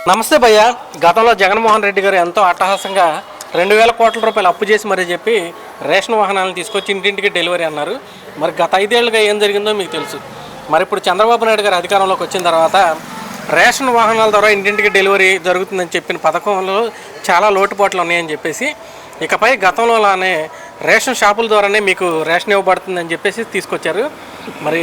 నమస్తే భయ్య. గతంలో జగన్మోహన్ రెడ్డి గారు ఎంతో అట్టహాసంగా 2000 కోట్ల రూపాయలు అప్పు చేసి మరీ చెప్పి రేషన్ వాహనాలను తీసుకొచ్చి ఇంటింటికి డెలివరీ అన్నారు. మరి గత 5 ఏళ్ళుగా ఏం జరిగిందో మీకు తెలుసు. మరి ఇప్పుడు చంద్రబాబు నాయుడు గారు అధికారంలోకి వచ్చిన తర్వాత రేషన్ వాహనాల ద్వారా ఇంటింటికి డెలివరీ జరుగుతుందని చెప్పిన పథకంలో చాలా లోటుపాట్లు ఉన్నాయని చెప్పేసి ఇకపై గతంలోలానే రేషన్ షాపుల ద్వారానే మీకు రేషన్ ఇవ్వబడుతుందని చెప్పేసి తీసుకొచ్చారు. మరి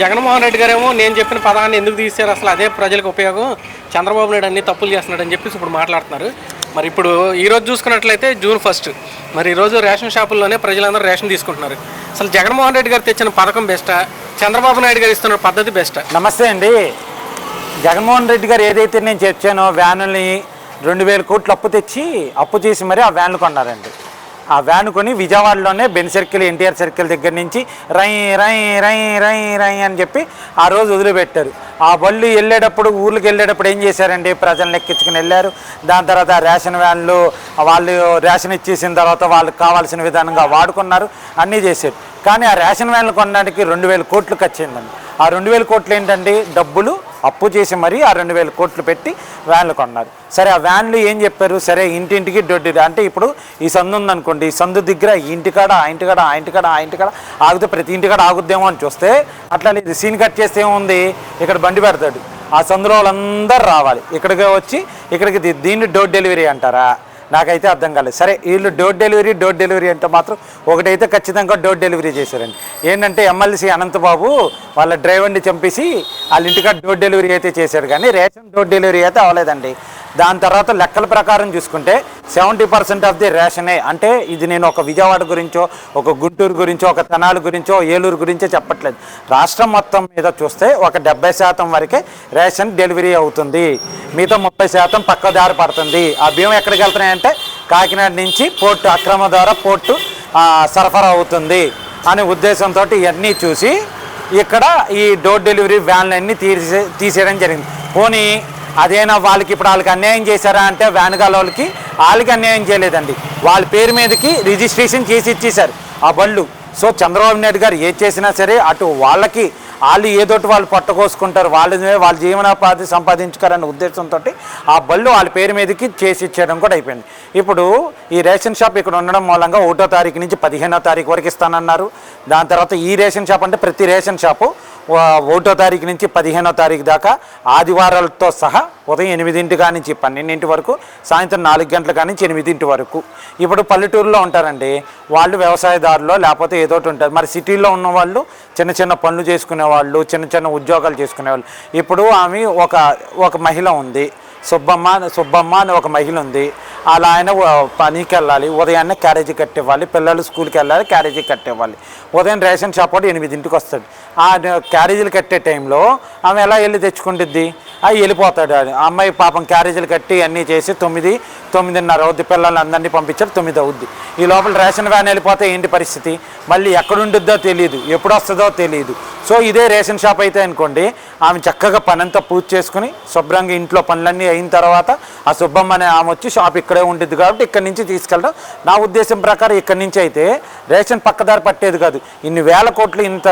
జగన్మోహన్ రెడ్డి గారేమో నేను చెప్పిన పథకాన్ని ఎందుకు తీశారు, అసలు అదే ప్రజలకు ఉపయోగం, చంద్రబాబు నాయుడు అన్ని తప్పులు చేస్తున్నాడని చెప్పేసి ఇప్పుడు మాట్లాడుతున్నారు. మరి ఇప్పుడు ఈరోజు చూసుకున్నట్లయితే June 1. మరి ఈరోజు రేషన్ షాపుల్లోనే ప్రజలందరూ రేషన్ తీసుకుంటున్నారు. అసలు జగన్మోహన్ రెడ్డి గారు తెచ్చిన పథకం బెస్టా, చంద్రబాబు నాయుడు గారు ఇస్తున్న పద్ధతి బెస్టా? నమస్తే అండి. జగన్మోహన్ రెడ్డి గారు ఏదైతే నేను చెప్పానో వ్యానుల్ని 2000 కోట్లు అప్పు చేసి మరి ఆ వ్యాన్లు కొన్నారండి. ఆ వ్యాన్ కొని విజయవాడలోనే బెన్ సర్కిల్, ఎన్టీఆర్ సర్కిల్ దగ్గర నుంచి రై రై రై రై రై అని చెప్పి ఆ రోజు వదిలిపెట్టారు. ఆ బళ్ళు వెళ్ళేటప్పుడు, ఊర్లకు వెళ్ళేటప్పుడు ఏం చేశారండి, ప్రజలను ఎక్కించుకుని వెళ్ళారు. దాని తర్వాత రేషన్ వ్యాన్లు వాళ్ళు రేషన్ ఇచ్చేసిన తర్వాత వాళ్ళకి కావాల్సిన విధానంగా వాడుకున్నారు, అన్నీ చేశారు. కానీ ఆ రేషన్ వ్యాన్లు కొనడానికి 2000 కోట్లు ఖర్చు అయిందండి. ఆ 2000 కోట్లు ఏంటండి, డబ్బులు అప్పు చేసి మరీ ఆ 2000 కోట్లు పెట్టి వ్యాన్లు కొన్నారు. సరే, ఆ వ్యాన్లు ఏం చెప్పారు, సరే ఇంటింటికి దొడ్డి అంటే ఇప్పుడు ఈ సందు ఉందనుకోండి, ఈ సందు దగ్గర ఇంటికాడ ఆ ఇంటికాడ ఆగితే ప్రతి ఇంటికాడ ఆగుద్దేమో అని చూస్తే అట్లా లేదు. సీన్ కట్ చేస్తే ఏముంది, ఇక్కడ బండి పెడతాడు, ఆ సందులో వాళ్ళందరూ రావాలి, ఇక్కడికి వచ్చి ఇక్కడికి దీన్ని డోర్ డెలివరీ అంటారా? నాకైతే అర్థం కాలేదు. సరే, వీళ్ళు డోర్ డెలివరీ అంటే మాత్రం ఒకటైతే ఖచ్చితంగా డోర్ డెలివరీ చేశారండి. ఏంటంటే ఎమ్మెల్సీ అనంతబాబు వాళ్ళ డ్రైవర్ని చంపేసి వాళ్ళ ఇంటికాడ డోర్ డెలివరీ అయితే చేశారు, కానీ రేషన్ డోర్ డెలివరీ అయితే అవ్వలేదండి. దాని తర్వాత లెక్కల ప్రకారం చూసుకుంటే 70% ఆఫ్ ది రేషనే. అంటే ఇది నేను ఒక విజయవాడ గురించో, ఒక గుంటూరు గురించో, ఒక తెనాలి గురించో, ఏలూరు గురించో చెప్పట్లేదు. రాష్ట్రం మొత్తం మీద చూస్తే ఒక 70% వరకే రేషన్ డెలివరీ అవుతుంది, మిగతా 30% పక్కదారి పడుతుంది. ఆ బియ్యం ఎక్కడికి వెళ్తున్నాయంటే కాకినాడ నుంచి పోర్టు, అక్రమ ద్వారా పోర్టు సరఫరా అవుతుంది అనే ఉద్దేశంతో ఇవన్నీ చూసి ఇక్కడ ఈ డోర్ డెలివరీ వ్యాన్లన్నీ తీసేయడం జరిగింది. పోనీ అదేనా వాళ్ళకి ఇప్పుడు వాళ్ళకి అన్యాయం చేశారా అంటే వ్యాన్గాల వాళ్ళకి అన్యాయం చేయలేదండి. వాళ్ళ పేరు మీదకి రిజిస్ట్రేషన్ చేసి ఇచ్చేశారు ఆ బళ్ళు. సో చంద్రబాబు నాయుడు గారు ఏది చేసినా సరే అటు వాళ్ళకి వాళ్ళు ఏదోటి వాళ్ళు పట్టుకోసుకుంటారు, వాళ్ళ జీవనోపాధి సంపాదించుకోవాలనే ఉద్దేశంతో ఆ బళ్ళు వాళ్ళ పేరు మీదకి చేసి ఇచ్చేయడం కూడా అయిపోయింది. ఇప్పుడు ఈ రేషన్ షాప్ ఇక్కడ ఉండడం మూలంగా 1వ తారీఖు నుంచి 15వ తారీఖు వరకు ఇస్తానన్నారు. దాని తర్వాత ఈ రేషన్ షాప్ అంటే ప్రతి రేషన్ షాపు 1వ తారీఖు నుంచి 15వ తారీఖు దాకా ఆదివారాలతో సహా ఉదయం 8 కాడ నుంచి 12 వరకు, సాయంత్రం 4 గంటల కాడ నుంచి 8 వరకు. ఇప్పుడు పల్లెటూరులో ఉంటారండి వాళ్ళు, వ్యవసాయదారులు లేకపోతే ఏదోటి ఉంటారు. మరి సిటీలో ఉన్న వాళ్ళు చిన్న పనులు చేసుకునేవాళ్ళు, చిన్న ఉద్యోగాలు చేసుకునేవాళ్ళు. ఇప్పుడు ఆమె ఒక మహిళ ఉంది, సుబ్బమ్మ అని ఒక మహిళ ఉంది. అలా ఆయన పనికి వెళ్ళాలి, ఉదయాన్నే క్యారేజీ కట్టివ్వాలి, పిల్లలు స్కూల్కి వెళ్ళాలి, క్యారేజీ కట్టివ్వాలి. ఉదయం రేషన్ షాప్ వాడు 8 వస్తాడు. ఆ క్యారేజీలు కట్టే టైంలో ఆమె ఎలా వెళ్ళి తెచ్చుకుంటుంది, అవి వెళ్ళిపోతాడు. ఆ అమ్మాయి పాపం క్యారేజీలు కట్టి అన్నీ చేసి 9:30 అవుద్ది, పిల్లలందరినీ పంపించారు, 9 అవుద్ది. ఈ లోపల రేషన్ వ్యాన్ వెళ్ళిపోతే ఏంటి పరిస్థితి, మళ్ళీ ఎక్కడుండిద్దో తెలియదు, ఎప్పుడు వస్తుందో తెలియదు. సో ఇదే రేషన్ షాప్ అయితే అనుకోండి, ఆమె చక్కగా పనంతా పూర్తి చేసుకుని శుభ్రంగా ఇంట్లో పనులన్నీ అయిన తర్వాత ఆ సుబ్బమ్మ అనే ఆమె వచ్చి షాప్ ఇక్కడే ఉంటుంది కాబట్టి ఇక్కడి నుంచి తీసుకెళ్ళడం. నా ఉద్దేశం ప్రకారం ఇక్కడి నుంచి అయితే రేషన్ పక్కదారి పట్టేది కాదు. ఇన్ని వేల కోట్లు ఇంత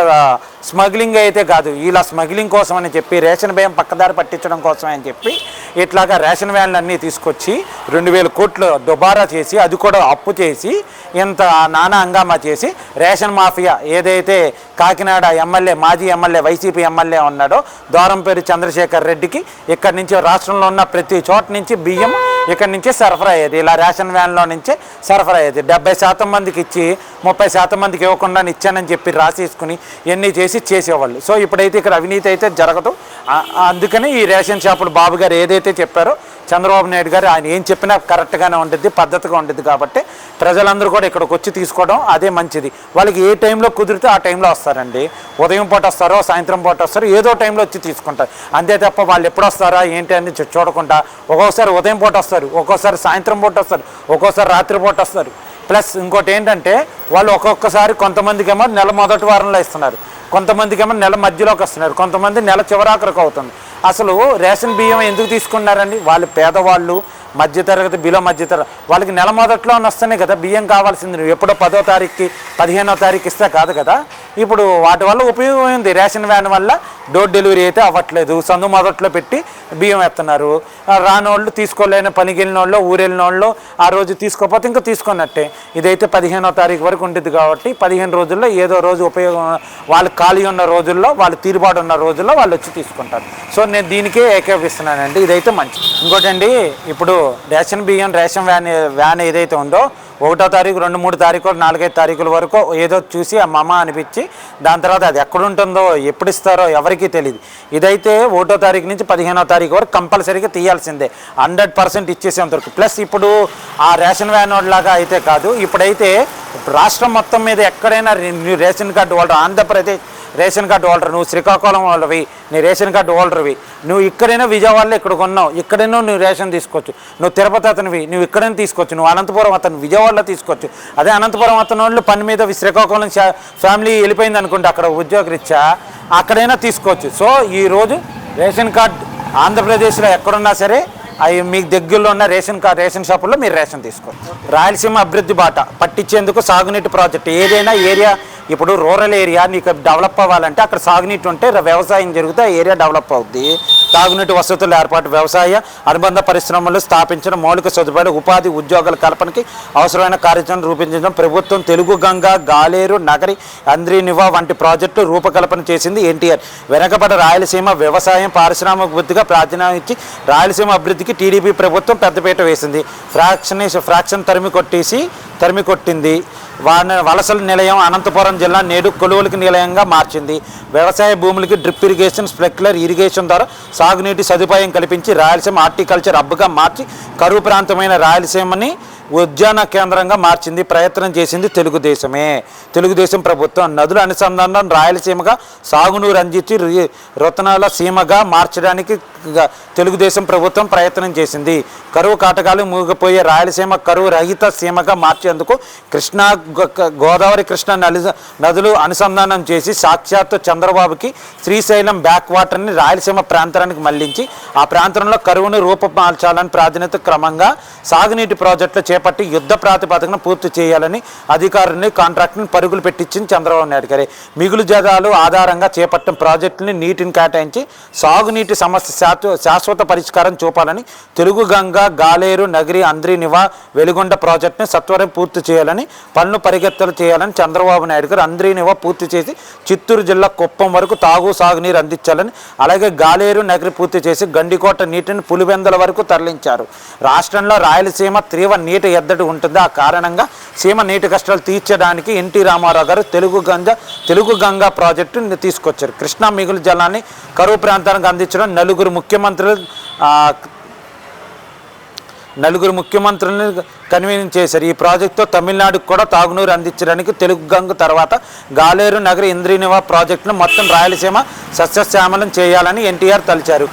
స్మగ్లింగ్ అయితే కాదు. ఇలా స్మగ్లింగ్ కోసం అని చెప్పి రేషన్ బియ్యం పక్కదారి పట్టించడం కోసమే అని చెప్పి ఇట్లాగా రేషన్ వ్యాన్లు అన్నీ తీసుకొచ్చి 2000 కోట్లు దుబారా చేసి, అది కూడా అప్పు చేసి, ఇంత నానా హంగామా చేసి రేషన్ మాఫియా ఏదైతే కాకినాడ ఎమ్మెల్యే, మాజీ ఎమ్మెల్యే, వైసీపీ ఎమ్మెల్యే ఉన్నాడో దూరంపేరు చంద్రశేఖర్ రెడ్డికి ఇక్కడి నుంచి రాష్ట్రంలో ఉన్న ప్రతి చోట నుంచి బియ్యం ఇక్కడి నుంచే సరఫరా అయ్యేది. ఇలా రేషన్ వ్యాన్లో నుంచే సరఫరా అయ్యేది. 70% మందికి ఇచ్చి 30% మందికి ఇవ్వకుండా ఇచ్చానని చెప్పి రాసేసుకుని ఎన్ని చేసేవాళ్ళు. సో ఇప్పుడైతే ఇక్కడ అవినీతి అయితే జరగదు. అందుకని ఈ రేషన్ షాపులు బాబు గారు ఏదైతే చెప్పారో చంద్రబాబు నాయుడు గారు, ఆయన ఏం చెప్పినా కరెక్ట్గానే ఉంటుంది, పద్ధతిగా ఉంటుంది. కాబట్టి ప్రజలందరూ కూడా ఇక్కడికి వచ్చి తీసుకోవడం అదే మంచిది. వాళ్ళకి ఏ టైంలో కుదిరితే ఆ టైంలో వస్తారండి. ఉదయం పూట వస్తారో, సాయంత్రం పూట వస్తారో, ఏదో టైంలో వచ్చి తీసుకుంటారు. అంతే తప్ప వాళ్ళు ఎప్పుడు వస్తారా ఏంటి అని చూడకుండా ఒక్కోసారి ఉదయం పూట వస్తారు, ఒక్కోసారి సాయంత్రం పూట వస్తారు, ఒక్కోసారి రాత్రి పూట వస్తారు. ప్లస్ ఇంకోటి ఏంటంటే వాళ్ళు ఒక్కొక్కసారి కొంతమందికేమో నెల మొదటి వారంలో ఇస్తున్నారు, కొంతమందికేమో నెల మధ్యలోకి వస్తున్నారు, కొంతమంది నెల చివరాఖరికి అవుతుంది. అసలు రేషన్ బియ్యం ఎందుకు తీసుకున్నారండి? వాళ్ళు పేదవాళ్ళు, మధ్యతరగతి బిలో మధ్యతరగతి వాళ్ళకి నెల మొదట్లో వస్తున్నాయి కదా బియ్యం కావాల్సింది. నువ్వు ఎప్పుడో 10వ తారీఖుకి 15వ తారీఖు ఇస్తే కాదు కదా. ఇప్పుడు వాటి వల్ల ఉపయోగం ఉంది. రేషన్ వ్యాన్ వల్ల డోర్ డెలివరీ అయితే అవ్వట్లేదు. సందు మొదట్లో పెట్టి బియ్యం ఎత్తున్నారు. రానోళ్ళు తీసుకోలేని పనికి వెళ్ళిన వాళ్ళు ఊరెళ్ళిన వాళ్ళు ఆ రోజు తీసుకోకపోతే ఇంకా తీసుకున్నట్టే. ఇదైతే 15వ తారీఖు వరకు ఉంటుంది కాబట్టి 15 రోజుల్లో ఏదో రోజు ఉపయోగం వాళ్ళు ఖాళీ ఉన్న రోజుల్లో వాళ్ళు తీరుబాటు ఉన్న రోజుల్లో వాళ్ళు వచ్చి తీసుకుంటారు. సో నేను దీనికే ఏకీపిస్తున్నానండి. ఇదైతే మంచిది. ఇంకోటండి, ఇప్పుడు రేషన్ బియ్యం రేషన్ వ్యాన్ ఏదైతే ఉందో 1వ తారీఖు 2, 3 తారీఖులు 4, 5 తారీఖుల వరకు ఏదో చూసి ఆ మమ్మ అనిపించి దాని తర్వాత అది ఎక్కడుంటుందో ఎప్పుడు ఇస్తారో ఎవరికీ తెలియదు. ఇదైతే 1వ తారీఖు నుంచి 15వ తారీఖు వరకు కంపల్సరీగా తీయాల్సిందే. 100% ఇచ్చేసేంత వరకు. ప్లస్ ఇప్పుడు ఆ రేషన్ వ్యాన్ లాగా అయితే కాదు. ఇప్పుడైతే రాష్ట్రం మొత్తం మీద ఎక్కడైనా ration card holder, Andhra Pradesh ration card holder, నువ్వు శ్రీకాకుళం వాళ్ళవి నీ రేషన్ కార్డు హోల్డర్వి, నువ్వు ఇక్కడైనా విజయవాడలో ఇక్కడ కొన్నావు, ఇక్కడైనా నువ్వు రేషన్ తీసుకోవచ్చు. నువ్వు తిరుపతి అతనివి, నువ్వు ఇక్కడైనా తీసుకోవచ్చు. నువ్వు అనంతపురం అతను విజయవాడలో తీసుకోవచ్చు. అదే అనంతపురం అతని వాళ్ళు పని మీద శ్రీకాకుళం ఫ్యామిలీ వెళ్ళిపోయింది అనుకుంటే అక్కడ ఉద్యోగరీత్యా అక్కడైనా తీసుకోవచ్చు. సో ఈరోజు రేషన్ కార్డు ఆంధ్రప్రదేశ్లో ఎక్కడున్నా సరే అవి మీకు దగ్గరలో ఉన్న రేషన్ షాపుల్లో మీరు రేషన్ తీసుకోవచ్చు. రాయలసీమ అభివృద్ధి బాట పట్టించేందుకు సాగునీటి ప్రాజెక్టు ఏదైనా ఏరియా, ఇప్పుడు రూరల్ ఏరియా నీకు డెవలప్ అవ్వాలంటే అక్కడ సాగునీటి ఉంటే వ్యవసాయం జరిగితే ఆ ఏరియా డెవలప్ అవుద్ది. తాగునీటి వసతుల ఏర్పాటు, వ్యవసాయ అనుబంధ పరిశ్రమలు స్థాపించడం, మౌలిక సదుపాయాలు, ఉపాధి ఉద్యోగాల కల్పనకి అవసరమైన కార్యాచరణ రూపొందించడం. ప్రభుత్వం తెలుగు గంగ, గాలేరు, నగరి, అంద్రీనివా వంటి ప్రాజెక్టులు రూపకల్పన చేసింది ఎన్టీఆర్. వెనకబడ్డ రాయలసీమ వ్యవసాయం పారిశ్రామిక అభివృద్ధిగా ప్రాధాన్యం ఇచ్చి రాయలసీమ అభివృద్ధికి టీడీపీ ప్రభుత్వం పెద్దపీట వేసింది. ఫ్రాక్షన్ తరిమి కొట్టింది. వలసల నిలయం అనంతపురం జిల్లా నేడు కొలువులకి నిలయంగా మార్చింది. వ్యవసాయ భూములకి డ్రిప్ ఇరిగేషన్, స్ప్రింక్లర్ ఇరిగేషన్ ద్వారా సాగునీటి సదుపాయం కల్పించి రాయలసీమ హార్టికల్చర్ హబ్గా మార్చి కరువు ప్రాంతమైన రాయలసీమని ఉద్యాన కేంద్రంగా మార్చింది. ప్రయత్నం చేసింది తెలుగుదేశం ప్రభుత్వం. నదుల అనుసంధానం రాయలసీమగా సాగునీరు అందించి రతనాల సీమగా మార్చడానికి తెలుగుదేశం ప్రభుత్వం ప్రయత్నం చేసింది. కరువు కాటకాలు మూగిపోయే రాయలసీమ కరువు రహిత సీమగా మార్చేందుకు కృష్ణా, గోదావరి, కృష్ణా నదులు అనుసంధానం చేసి సాక్షాత్తు చంద్రబాబుకి శ్రీశైలం బ్యాక్ వాటర్ని రాయలసీమ ప్రాంతానికి మళ్లించి ఆ ప్రాంతంలో కరువును రూపమాల్చాలని ప్రాధాన్యత క్రమంగా సాగునీటి ప్రాజెక్టులు చేపట్టి యుద్ధ ప్రాతిపదికన పూర్తి చేయాలని అధికారులని కాంట్రాక్టుని పరుగులు పెట్టించింది చంద్రబాబు నాయుడు గారి. మిగులు జలాలు ఆధారంగా చేపట్టిన ప్రాజెక్టుని నీటిని కేటాయించి సాగునీటి సమస్య శాశ్వత పరిష్కారం చూపాలని తెలుగు గంగ, గాలేరు, నగరి, అంద్రీనివా, వెలుగొండ ప్రాజెక్టుని సత్వరం పూర్తి చేయాలని పనులు పరిగెత్తలు చేయాలని చంద్రబాబు నాయుడు గారు అంద్రీనివా పూర్తి చేసి చిత్తూరు జిల్లా కుప్పం వరకు సాగునీరు అందించాలని, అలాగే గాలేరు, నగరి పూర్తి చేసి గండికోట నీటిని పులివెందుల వరకు తరలించారు. రాష్ట్రంలో రాయలసీమ తీవ్ర నీటి ఎద్దడి ఉంటుంది. ఆ కారణంగా సీమ నీటి కష్టాలు తీర్చడానికి ఎన్టీ రామారావు గారు తెలుగు గంగా ప్రాజెక్టు తీసుకొచ్చారు. కృష్ణా మిగులు జలాన్ని కరువు ప్రాంతానికి అందించడం నలుగురు ముఖ్యమంత్రులను కన్వీన్ చేశారు. ఈ ప్రాజెక్టుతో తమిళనాడుకు కూడా తాగునీరు అందించడానికి తెలుగు గంగ తర్వాత గాలేరు, నగరి, ఇంద్రీనివా ప్రాజెక్టును మొత్తం రాయలసీమ సస్యశ్యామలం చేయాలని ఎన్టీఆర్ తలిచారు.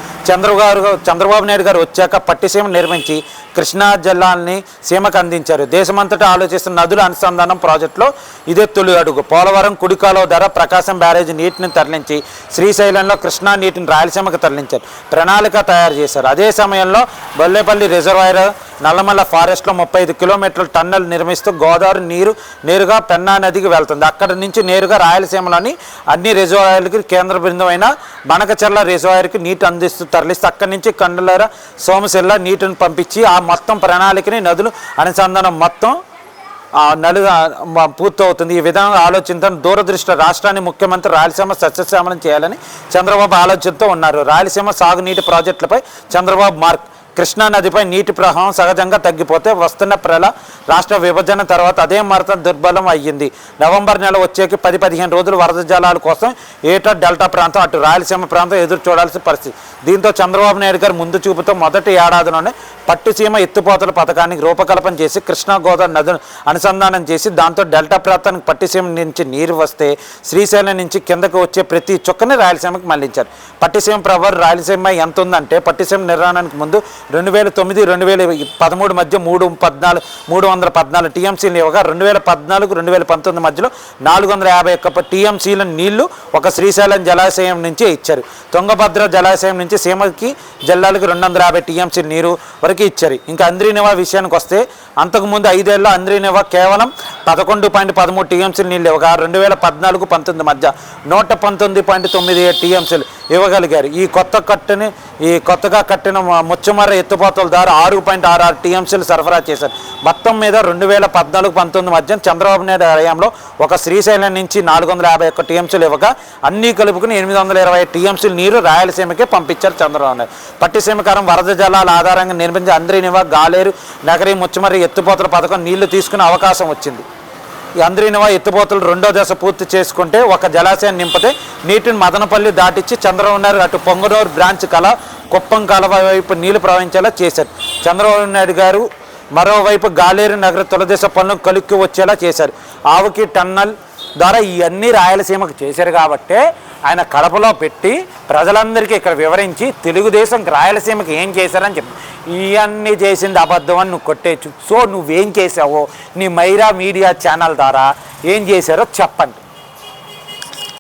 చంద్రబాబు నాయుడు గారు వచ్చాక పట్టిసీమ నిర్మించి కృష్ణా జిల్లాల్ని సీమకు అందించారు. దేశమంతటా ఆలోచిస్తున్న నదుల అనుసంధానం ప్రాజెక్టులో ఇదే తొలి అడుగు. పోలవరం కుడికాలువ ద్వారా ప్రకాశం బ్యారేజ్ నీటిని తరలించి శ్రీశైలంలో కృష్ణా నీటిని రాయలసీమకు తరలించారు. ప్రణాళిక తయారు చేశారు. అదే సమయంలో బొల్లేపల్లి రిజర్వాయర్, నల్లమల్ల ఫారెస్ట్లో 35 కిలోమీటర్ల టన్నెల్ నిర్మిస్తూ గోదావరి నీరు నేరుగా పెన్నా నదికి వెళ్తుంది. అక్కడి నుంచి నేరుగా రాయలసీమలోని అన్ని రిజర్వాయర్లకి కేంద్ర బిందువైన బనకచెర్ల రిజర్వాయర్కి నీటి అందిస్తూ తరలిస్తూ అక్కడి నుంచి కండలేర, సోమశిల నీటిని పంపించి ఆ మొత్తం ప్రణాళికని నదులు అనుసంధానం మొత్తం పూర్తవుతుంది. ఈ విధంగా ఆలోచనతో దూరదృష్టి రాష్ట్రాన్ని ముఖ్యమంత్రి రాయలసీమ సస్యశ్యామలం చేయాలని చంద్రబాబు ఆలోచనతో ఉన్నారు. రాయలసీమ సాగునీటి ప్రాజెక్టులపై చంద్రబాబు మార్క్. కృష్ణా నదిపై నీటి ప్రవాహం సహజంగా తగ్గిపోతే వస్తున్న రాష్ట్ర విభజన తర్వాత అదే మరింత దుర్బలం అయ్యింది. నవంబర్ నెల వచ్చేకి 10-15 రోజులు వరద జలాల కోసం ఏటా డెల్టా ప్రాంతం అటు రాయలసీమ ప్రాంతం ఎదురు చూడాల్సిన పరిస్థితి. దీంతో చంద్రబాబు నాయుడు గారు ముందు చూపుతో మొదటి ఏడాదిలోనే పట్టుసీమ ఎత్తిపోతల పథకానికి రూపకల్పన చేసి కృష్ణా, గోదావరి నదులు అనుసంధానం చేసి దాంతో డెల్టా ప్రాంతానికి పట్టిసీమ నుంచి నీరు వస్తే శ్రీశైలం నుంచి కిందకు వచ్చే ప్రతి చుక్కని రాయలసీమకి మళ్లించారు. పట్టిసీమ ప్రభావం రాయలసీమ ఎంత ఉందంటే పట్టిసీమ నిర్మాణానికి ముందు 2009 2013 మధ్య 314 టీఎంసీలు ఇవ్వగా 2014 2019 మధ్యలో 451 టీఎంసీల నీళ్లు ఒక శ్రీశైలం జలాశయం నుంచి ఇచ్చారు. తుంగభద్ర జలాశయం నుంచి సీమకి జిల్లాలకు 250 టీఎంసీల నీరు వరకు ఇచ్చారు. ఇంకా అంద్రీనివా విషయానికి వస్తే అంతకుముందు 5 ఏళ్ళలో అంద్రీనివా కేవలం 11.13 టీఎంసీల నీళ్ళు ఇవ్వగా 2014-19 మధ్య 119.97 టీఎంసీలు ఇవ్వగలిగారు. ఈ కొత్తగా కట్టిన ముచ్చమర్ర ఎత్తిపోతల ద్వారా 6.66 టీఎంసీలు సరఫరా చేశారు. మొత్తం మీద 2014-19 మధ్య చంద్రబాబు నాయుడు హయాంలో ఒక శ్రీశైలం నుంచి 451 టీఎంసీలు ఇవ్వగా అన్నీ కలుపుకుని 820 టీఎంసీలు నీరు రాయలసీమకే పంపించారు చంద్రబాబు నాయుడు. పట్టిసీమకారం వరద జలాల ఆధారంగా నిర్మించే అంద్రీనివా, గాలేరు, నగరి, ముచ్చమర్రి ఎత్తిపోతల పథకం నీళ్లు తీసుకునే అవకాశం వచ్చింది. ఈ అంద్రీనివా ఎత్తిపోతలు 2వ దశ పూర్తి చేసుకుంటే ఒక జలాశయాన్ని నింపితే నీటిని మదనపల్లి దాటిచ్చి చంద్రబాబు నాయుడు అటు పొంగనూరు బ్రాంచ్ కుప్పం కాలువ వైపు నీళ్లు ప్రవహించేలా చేశారు. చంద్రబాబు నాయుడు గారు మరోవైపు గాలేరు నగర తొలదశ పనులు కలుక్కి వచ్చేలా చేశారు. ఆవుకి టన్నల్ ద్వారా ఇవన్నీ రాయలసీమకు చేశారు కాబట్టే ఆయన కడపలో పెట్టి ప్రజలందరికీ ఇక్కడ వివరించి తెలుగుదేశం రాయలసీమకి ఏం చేశారని చెప్పి ఇవన్నీ చేసింది అబద్ధం అని నువ్వు కొట్టేచ్చు. సో నువ్వేం చేసావో నీ మైరా మీడియా ఛానల్ ద్వారా ఏం చేశారో చెప్పండి.